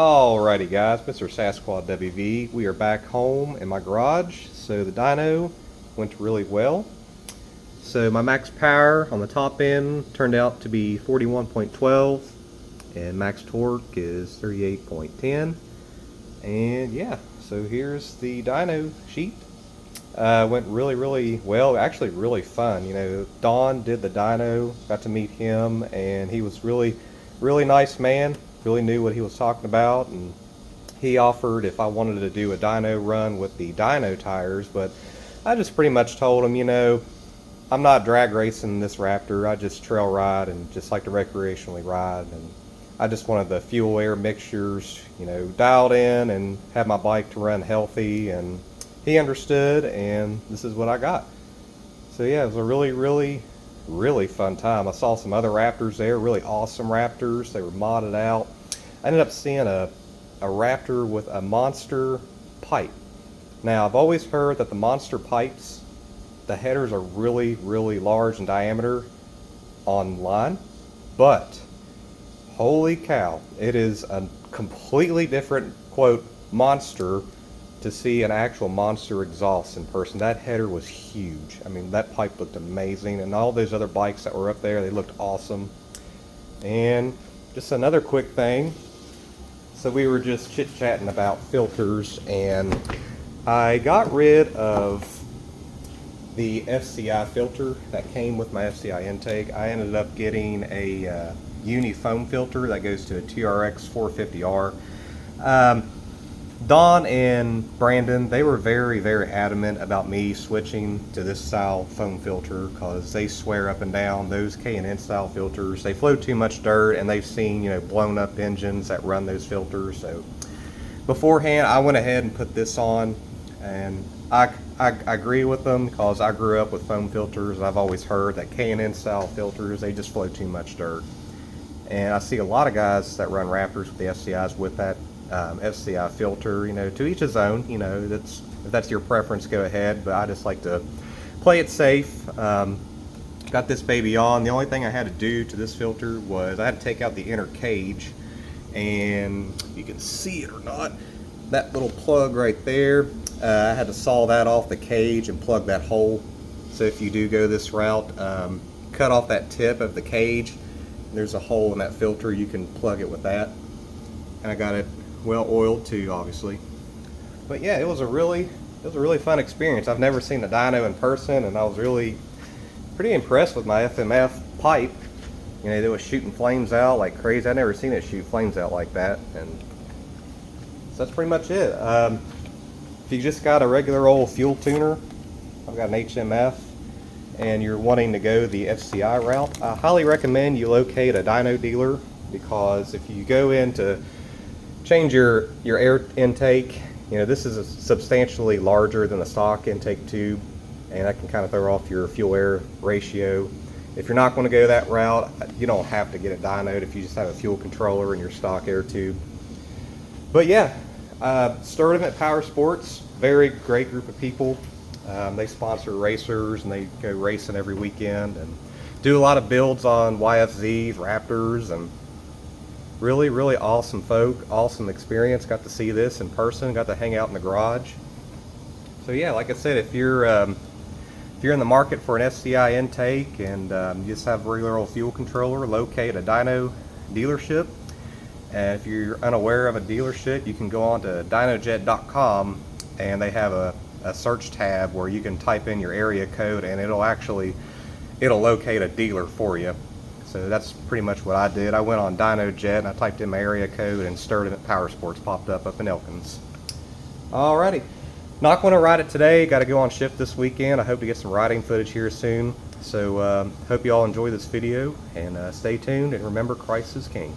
Alrighty guys, Mr. Sasquatch WV. We are back home in my garage. So the dyno went really well. So my max power on the top end turned out to be 41.12 and max torque is 38.10. And yeah, so here's the dyno sheet. Went really well, actually really fun. You know, Don did the dyno, got to meet him, and he was really nice man. Really knew what he was talking about, and he offered if I wanted to do a dyno run with the dyno tires, but I just pretty much told him, you know, I'm not drag racing this Raptor, I just trail ride and just like to recreationally ride, and I just wanted the fuel air mixtures, you know, dialed in and have my bike to run healthy, and he understood, and this is what I got. So yeah, it was a really fun time. I saw some other Raptors there, really awesome Raptors. They were modded out. I ended up seeing a Raptor with a monster pipe. Now, I've always heard that the monster pipes, the headers are really large in diameter online, but holy cow, it is a completely different, quote, monster to see an actual monster exhaust in person. That header was huge. I mean, that pipe looked amazing, and all those other bikes that were up there, they looked awesome. And just another quick thing, so we were just chit-chatting about filters, and I got rid of the FCI filter that came with my FCI intake. I ended up getting a uni foam filter that goes to a TRX 450R. Don and Brandon, they were very adamant about me switching to this style foam filter because they swear up and down those K&N style filters, they flow too much dirt, and they've seen, you know, blown up engines that run those filters. So beforehand, I went ahead and put this on, and I agree with them because I grew up with foam filters. I've always heard that K&N style filters, they just flow too much dirt. And I see a lot of guys that run Raptors with the FCIs with that FCI filter. You know, to each his own. You know, if that's your preference, go ahead, but I just like to play it safe. Got this baby on. The only thing I had to do to this filter was I had to take out the inner cage, and you can see it or not, that little plug right there, I had to saw that off the cage and plug that hole. So if you do go this route, cut off that tip of the cage, there's a hole in that filter, you can plug it with that. And I got it well oiled too, obviously. But yeah, it was a really fun experience. I've never seen a dyno in person, and I was really pretty impressed with my FMF pipe. You know, they was shooting flames out like crazy. I've never seen it shoot flames out like that. And so that's pretty much it. If you just got a regular old fuel tuner, I've got an HMF, and you're wanting to go the FCI route, I highly recommend you locate a dyno dealer, because if you go in to change your air intake, you know, this is substantially larger than the stock intake tube, and that can kind of throw off your fuel air ratio. If you're not going to go that route, you don't have to get it dynoed if you just have a fuel controller in your stock air tube. But yeah, Sturdivant Power Sports, very great group of people. They sponsor racers, and they go racing every weekend and do a lot of builds on YFZs, Raptors, and really awesome folk, awesome experience. Got to see this in person, got to hang out in the garage. So yeah, like I said, if you're in the market for an FCI intake and you just have a regular old fuel controller, locate a dyno dealership. And if you're unaware of a dealership, you can go on to dynojet.com, and they have a search tab where you can type in your area code, and it'll locate a dealer for you. So that's pretty much what I did. I went on Dynojet and I typed in my area code, and Sturdivant Power Sports popped up in Elkins. Alrighty, not going to ride it today. Got to go on shift this weekend. I hope to get some riding footage here soon. So hope you all enjoy this video, and stay tuned, and remember, Christ is King.